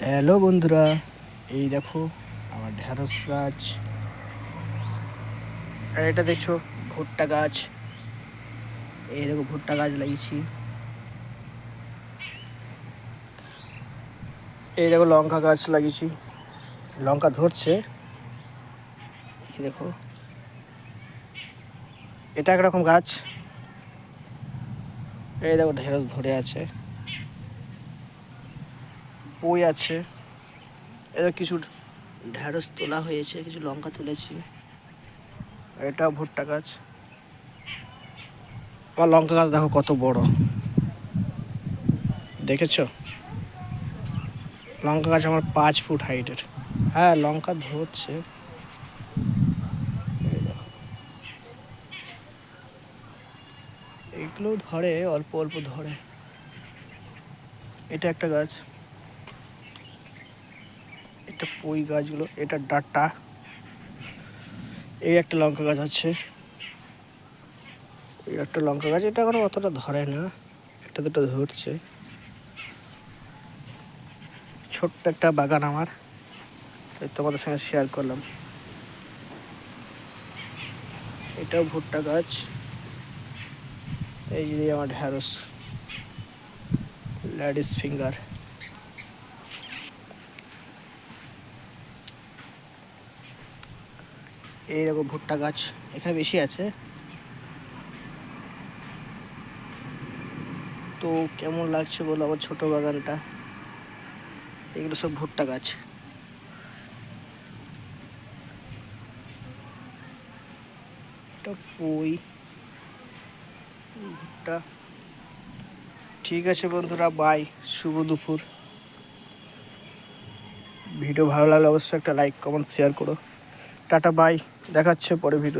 Hello বন্ধুরা, এই দেখো আমার ঢেঁড়স গাছ। আর এটা দেখছো ভুট্টা গাছ। এই দেখো ভুট্টা গাছ লাগিয়েছি। এই দেখো লঙ্কা গাছ লাগিয়েছি, লঙ্কা ধরছে। এই দেখো এটা একরকম গাছ। এই দেখো ঢেঁড়স ধরে আছে, পুঁই আছে। এটা কিছু ঢেঁড়স তোলা হয়েছে, কিছু লঙ্কা তুলেছি। আর এটাও ভুট্টা গাছ। আমার লঙ্কা গাছ দেখো কত বড়, দেখেছো? লঙ্কা গাছ আমার 5 ফুট হাইটের। হ্যাঁ, লঙ্কা ধরছে। এগুলো ধরে, অল্প অল্প ধরে। এটা একটা গাছ, এটা পুঁই গাছগুলো, এটা ডাঁটা। এই একটা লঙ্কা গাছ আছে, এই একটা লঙ্কা গাছ। এটা এখনো অতটা ধরে না, একটা দুটো ধরছে। ছোট্ট একটা বাগান আমার, তোমাদের সঙ্গে শেয়ার করলাম। এটাও ভুট্টা গাছ। এই যে আমার ঢ্যাঁড়স, লেডিস ফিঙ্গার। এই দেখো ভুট্টা গাছ, এখানে বেশি আছে। তো কেমন লাগছে বলো আমার ছোট বাগানটা? এগুলো সব ভুট্টা গাছ। এটা পুঁই, ভুট্টা। ঠিক আছে বন্ধুরা, বাই, শুভ দুপুর। ভিডিও ভালো লাগলে অবশ্যই একটা লাইক কমেন্ট শেয়ার করো। টাটা, বাই, দেখাচ্ছে পরে ভিডিও।